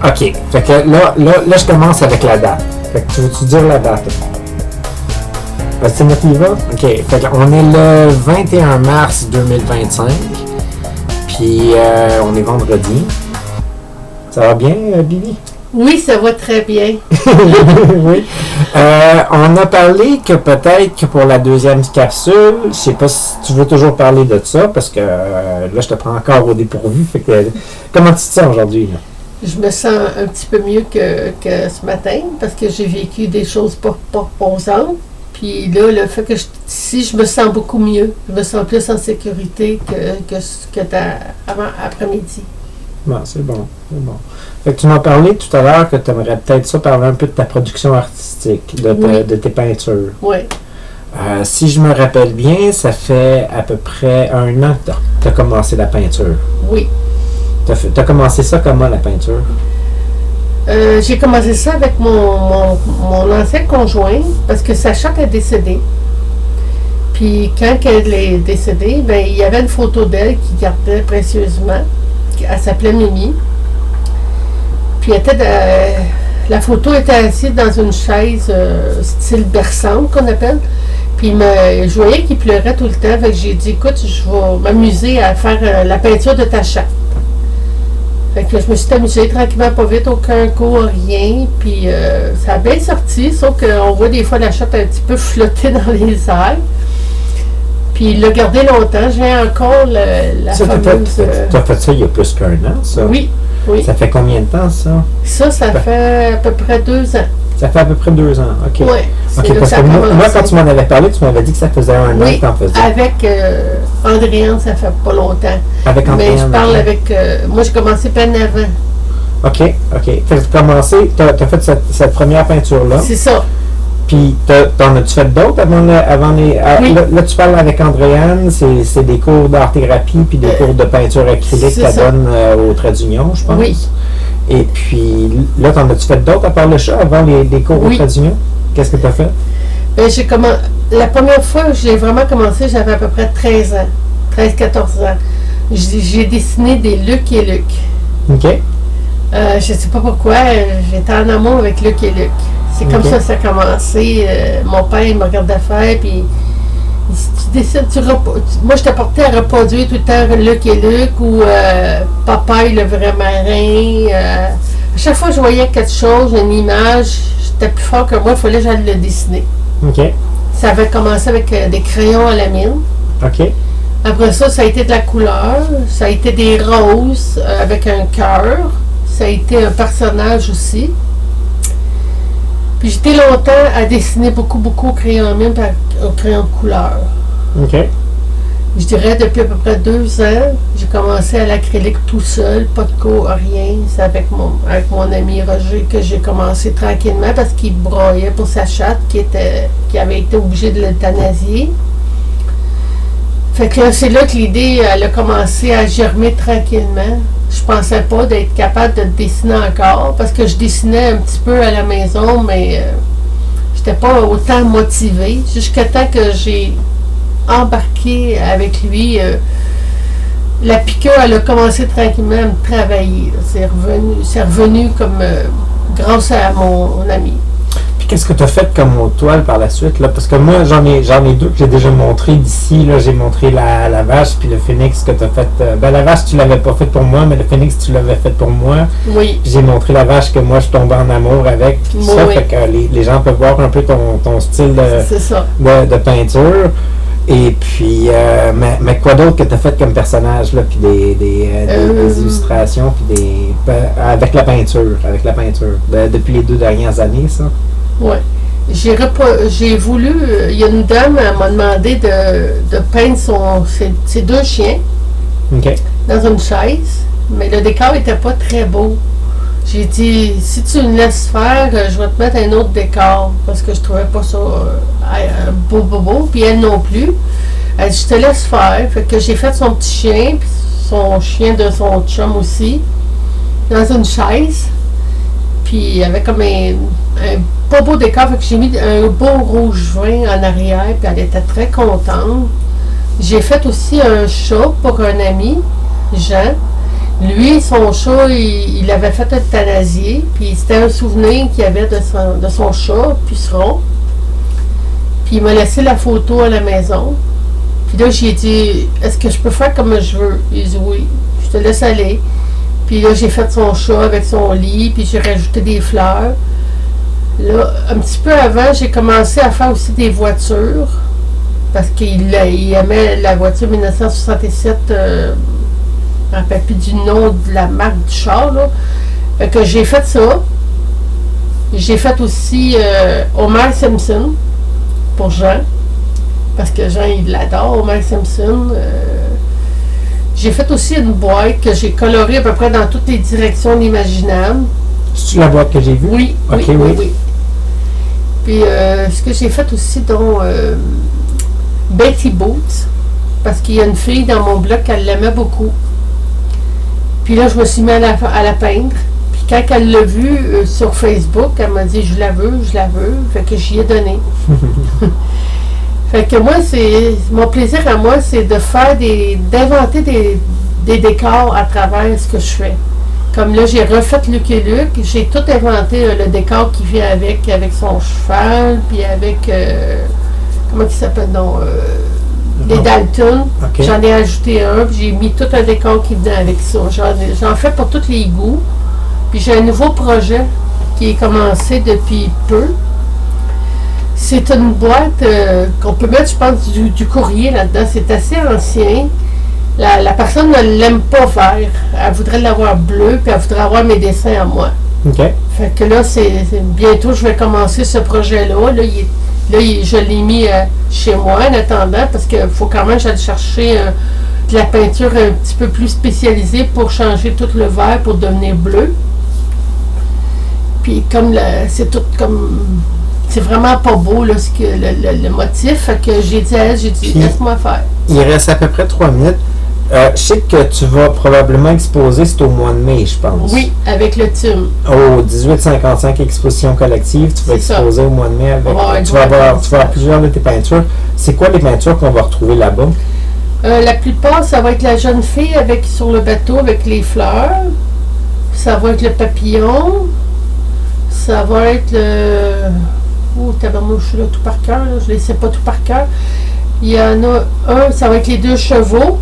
OK. Fait que là, je commence avec la date. Fait que tu veux-tu dire la date? C'est notre y va? OK. Fait qu'on est le 21 mars 2025. Puis on est vendredi. Ça va bien, Bibi? Oui, ça va très bien. Oui. On a parlé que peut-être que pour la deuxième capsule, je sais pas si tu veux toujours parler de ça, parce que là, je te prends encore au dépourvu. Fait que, comment tu te sens aujourd'hui? Là? Je me sens un petit peu mieux que ce matin, parce que j'ai vécu des choses pas reposantes. Puis là, le fait que je me sens beaucoup mieux. Je me sens plus en sécurité que avant après-midi. Bon, c'est bon. Fait que tu m'as parlé tout à l'heure que tu aimerais peut-être ça parler un peu de ta production artistique, de tes peintures. Oui. Si je me rappelle bien, ça fait à peu près 1 an que tu as commencé la peinture. Oui. Tu as commencé ça comment, la peinture? J'ai commencé ça avec mon ancien conjoint, parce que Sacha est décédée. Puis quand elle est décédée, ben, il y avait une photo d'elle qu'il gardait précieusement. Elle s'appelait Mimi. Puis la photo était assise dans une chaise style berçante qu'on appelle. Puis je voyais qu'il pleurait tout le temps. Fait que j'ai dit, écoute, je vais m'amuser à faire la peinture de ta chatte. Fait que je me suis amusée tranquillement, pas vite, aucun cours, rien. Puis ça a bien sorti, sauf qu'on voit des fois la chatte un petit peu flotter dans les airs. Puis il l'a gardé longtemps. J'ai encore la fameuse... Tu as fait ça il y a plus qu'1 an, ça? Oui. Ça fait combien de temps, ça? Ça fait à peu près 2 ans. Ça fait à peu près 2 ans, OK. Oui. OK, parce que moi, quand tu m'en avais parlé, tu m'avais dit que ça faisait 1 an que tu en faisais. Avec Andréane, ça fait pas longtemps. Avec Andréane? Mais je parle avec... moi, j'ai commencé peine avant. OK. Fait que tu as fait cette première peinture-là. C'est ça. Puis, t'en as-tu fait d'autres avant les... Oui. Là, tu parles avec Andréane, c'est des cours d'art-thérapie puis des cours de peinture acrylique qu'elle donne au Trait d'Union, je pense. Oui. Et puis, là, t'en as-tu fait d'autres à part le chat avant les cours au Trait d'Union? Qu'est-ce que tu as fait? La première fois que j'ai vraiment commencé, j'avais à peu près 13 ans. 13-14 ans. J'ai dessiné des Luc et Luc. OK. Je ne sais pas pourquoi, j'étais en amour avec Luc et Luc. C'est comme ça que ça a commencé. Mon père, il me regardait faire, puis il dit, tu décides, moi, je t'apportais à reproduire tout le temps Luc et Luc, ou Popeye, le vrai marin. À chaque fois que je voyais quelque chose, une image, j'étais plus fort que moi, il fallait que j'aille le dessiner. OK. Ça avait commencé avec des crayons à la mine. OK. Après ça, ça a été de la couleur, ça a été des roses avec un cœur, ça a été un personnage aussi. Puis j'étais longtemps à dessiner beaucoup au crayon à mine et au crayon de couleur. OK. Je dirais depuis à peu près 2 ans, j'ai commencé à l'acrylique tout seul, pas de cours, rien. C'est avec mon ami Roger que j'ai commencé tranquillement parce qu'il broyait pour sa chatte qui avait été obligée de l'euthanasier. Fait que c'est là que l'idée elle a commencé à germer tranquillement. Je pensais pas d'être capable de dessiner encore parce que je dessinais un petit peu à la maison, mais j'étais pas autant motivée. Jusqu'à temps que j'ai embarqué avec lui, la piqûre, elle a commencé tranquillement à me travailler. C'est revenu comme grâce à mon ami. Qu'est-ce que tu as fait comme toile par la suite? Là? Parce que moi, j'en ai 2 que j'ai déjà montré d'ici. Là, j'ai montré la vache puis le phénix que tu as fait. La vache, tu l'avais pas fait pour moi, mais le phénix, tu l'avais fait pour moi. Oui. Puis j'ai montré la vache que moi, je tombais en amour avec. Puis oui, ça, oui. Fait que les gens peuvent voir un peu ton style de peinture. Et puis, mais quoi d'autre que tu as fait comme personnage, là, puis des illustrations, puis avec la peinture, depuis les 2 dernières années, ça? Oui. J'ai voulu, il y a une dame, elle m'a demandé de peindre ses 2 chiens dans une chaise, mais le décor n'était pas très beau. J'ai dit, si tu me laisses faire, je vais te mettre un autre décor, parce que je trouvais pas ça beau, puis elle non plus. Elle dit, je te laisse faire. Fait que j'ai fait son petit chien, puis son chien de son chum aussi, dans une chaise. Puis il y avait comme un pas beau décor, fait que j'ai mis un beau rouge vin en arrière, puis elle était très contente. J'ai fait aussi un chat pour un ami, Jean. Lui, son chat, il avait fait euthanasier, puis c'était un souvenir qu'il avait de son chat, puceron. Puis il m'a laissé la photo à la maison. Puis là, j'ai dit, est-ce que je peux faire comme je veux? Il dit oui, je te laisse aller. Puis là, j'ai fait son chat avec son lit, puis j'ai rajouté des fleurs. Là, un petit peu avant, j'ai commencé à faire aussi des voitures, parce qu'il aimait la voiture 1967, je ne me rappelle plus du nom de la marque du char, là. Fait que j'ai fait ça. J'ai fait aussi Homer Simpson, pour Jean, parce que Jean, il l'adore, Homer Simpson. J'ai fait aussi une boîte que j'ai colorée à peu près dans toutes les directions imaginables. C'est-tu la boîte que j'ai vue? Oui, Ok, oui. Puis ce que j'ai fait aussi, dont Betty Boots, parce qu'il y a une fille dans mon bloc, elle l'aimait beaucoup. Puis là, je me suis mis à la peindre. Puis quand elle l'a vue sur Facebook, elle m'a dit, je la veux. Fait que j'y ai donné. Fait que moi, mon plaisir à moi, c'est de faire d'inventer des décors à travers ce que je fais. Comme là, j'ai refait Lucky Luke, j'ai tout inventé le décor qui vient avec son cheval, puis avec, comment il s'appelle, non, les Dalton. Okay. J'en ai ajouté un, puis j'ai mis tout un décor qui venait avec ça. J'en fais pour tous les goûts. Puis j'ai un nouveau projet qui est commencé depuis peu. C'est une boîte qu'on peut mettre, je pense, du courrier là-dedans. C'est assez ancien. La personne ne l'aime pas vert. Elle voudrait l'avoir bleu, puis elle voudrait avoir mes dessins à moi. OK. Fait que là, bientôt, je vais commencer ce projet-là. Je l'ai mis chez moi en attendant, parce qu'il faut quand même que j'aille chercher de la peinture un petit peu plus spécialisée pour changer tout le vert pour devenir bleu. Puis comme c'est tout comme... C'est vraiment pas beau là, le motif. Fait que j'ai dit à elle, laisse-moi faire. Il reste à peu près 3 minutes. Je sais que tu vas probablement exposer, c'est au mois de mai, je pense. Oui, avec le TUM. Au 1855 Exposition collective, tu vas exposer au mois de mai avec. Tu vas avoir plusieurs de tes peintures. C'est quoi les peintures qu'on va retrouver là-bas? La plupart, ça va être la jeune fille sur le bateau avec les fleurs. Ça va être le papillon. Ça va être le... Oh, tabarnouche, je suis là tout par cœur. Je ne les sais pas tout par cœur. Il y en a un, ça va être les 2 chevaux.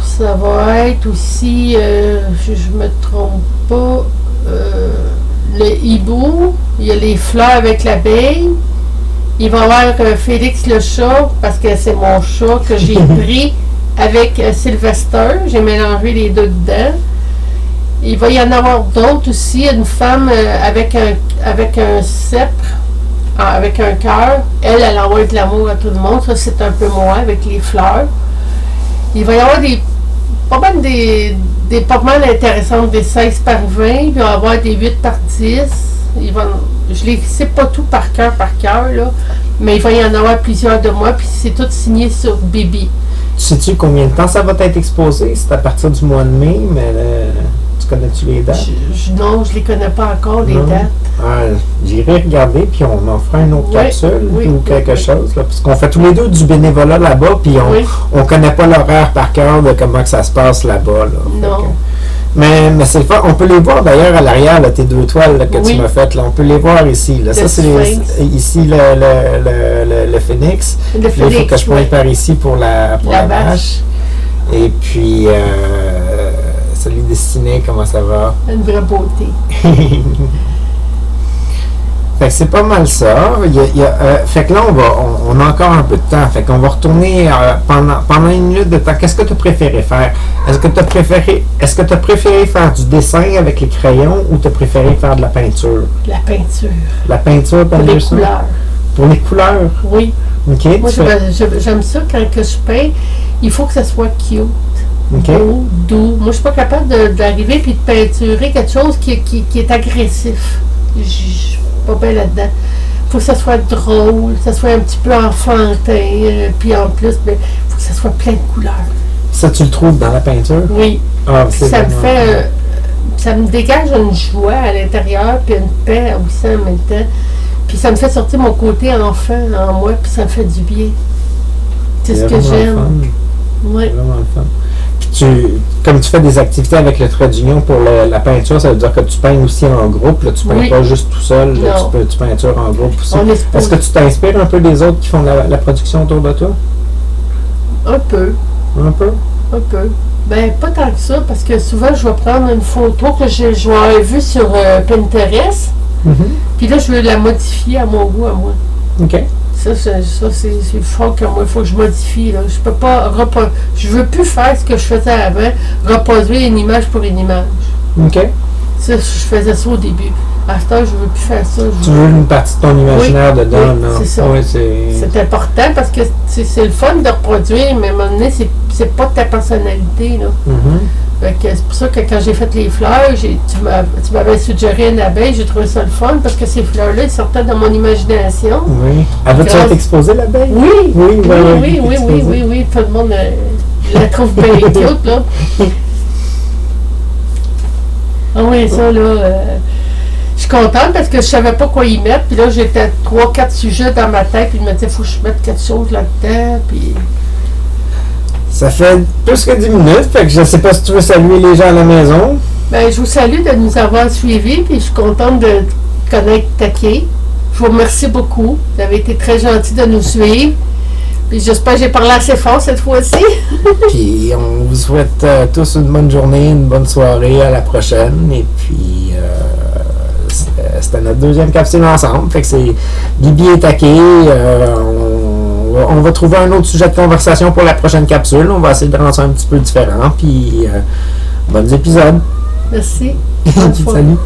Ça va être aussi, je me trompe pas, le hibou. Il y a les fleurs avec l'abeille. Il va y avoir Félix le chat, parce que c'est mon chat que j'ai pris avec Sylvester. J'ai mélangé les deux dedans. Il va y en avoir d'autres aussi. Une femme avec un sceptre, avec un cœur. Elle envoie de l'amour à tout le monde. Ça, c'est un peu moi, avec les fleurs. Il va y avoir pas mal intéressantes, des 16 par 20. Il va y avoir des 8 par 10. Je ne les sais pas tout par cœur, là. Mais il va y en avoir plusieurs de moi. Puis c'est tout signé sur Bibi. Sais-tu combien de temps ça va être exposé? C'est à partir du mois de mai, mais tu connais-tu les dates? Non, je ne les connais pas encore, les dates. J'irai regarder, puis on en fera une autre capsule ou quelque chose. Là, parce qu'on fait tous les deux du bénévolat là-bas, puis on ne connaît pas l'horaire par cœur de comment que ça se passe là-bas. Là. Non. Mais c'est le fun. On peut les voir d'ailleurs à l'arrière, là, tes 2 toiles là, que tu m'as faites. Là. On peut les voir ici. Là. Ça, c'est ici le phénix. Il faut que je pointe par ici pour la vache. Et puis, celui dessiné, comment ça va? Une vraie beauté. Fait que c'est pas mal ça. Fait que là, on a encore un peu de temps. Fait qu'on va retourner pendant une minute de temps. Qu'est-ce que tu as préféré faire? Est-ce que tu as préféré faire du dessin avec les crayons ou tu as préféré faire de la peinture? La peinture. La peinture pour les couleurs. Pour les couleurs? Oui. Okay, moi, j'aime ça quand je peins. Il faut que ça soit cute. Okay. Beau, doux. Moi, je suis pas capable d'arriver et de peinturer quelque chose qui est agressif. Je suis pas bien là-dedans. Il faut que ça soit drôle, que ça soit un petit peu enfantin, puis en plus, il faut que ça soit plein de couleurs. Ça, tu le trouves dans la peinture? Oui. Ça me fait... ça me dégage une joie à l'intérieur, puis une paix aussi en même temps. Puis ça me fait sortir mon côté enfant en moi, puis ça me fait du bien. C'est ce que j'aime. Oui. C'est vraiment le fun. Puis Comme tu fais des activités avec le trait d'union pour la peinture, ça veut dire que tu peins aussi en groupe. Là, tu peins Oui. pas juste tout seul. Là, Non. tu peintures en groupe aussi. On est Est-ce supposé- que tu t'inspires un peu des autres qui font la production autour de toi? Un peu. Un peu? Un peu. Ben, pas tant que ça, parce que souvent, je vais prendre une photo que je vais avoir vue sur Pinterest, Mhm. puis là, je veux la modifier à mon goût, à moi. OK. Ça, c'est fort que moi, il faut que je modifie. Là. Je peux pas je veux plus faire ce que je faisais avant, reproduire une image pour une image. OK. Ça, je faisais ça au début. À ce temps, je veux plus faire ça. Tu veux une partie de ton imaginaire dedans, oui, non? c'est ça. Oui, c'est... C'est important parce que c'est le fun de reproduire, mais à un moment donné, c'est pas ta personnalité. Là. Mhm. Fait que c'est pour ça que quand j'ai fait les fleurs, tu m'avais suggéré une abeille, j'ai trouvé ça le fun parce que ces fleurs-là, ils sortaient de mon imagination. Oui. Avais-tu Grâce- été exposé l'abeille? Oui, Oui, oui, oui, tout le monde la trouve bien cute, là. Ah oui, ça, là, je suis contente parce que je savais pas quoi y mettre, puis là, j'étais 3-4 sujets dans ma tête, puis je me disais, faut que je mette quelque chose là-dedans, puis... Ça fait plus que 10 minutes, fait que je sais pas si tu veux saluer les gens à la maison. Ben, je vous salue de nous avoir suivis, puis je suis contente de connaître Taki. Je vous remercie beaucoup. Vous avez été très gentil de nous suivre. Puis j'espère que j'ai parlé assez fort cette fois-ci. Puis on vous souhaite tous une bonne journée, une bonne soirée, à la prochaine. Et puis c'était notre deuxième capsule ensemble. Fait que c'est Bibi et Taki. On va trouver un autre sujet de conversation pour la prochaine capsule. On va essayer de rendre ça un petit peu différent. Puis bons épisodes. Merci. Bonne soirée. Salut.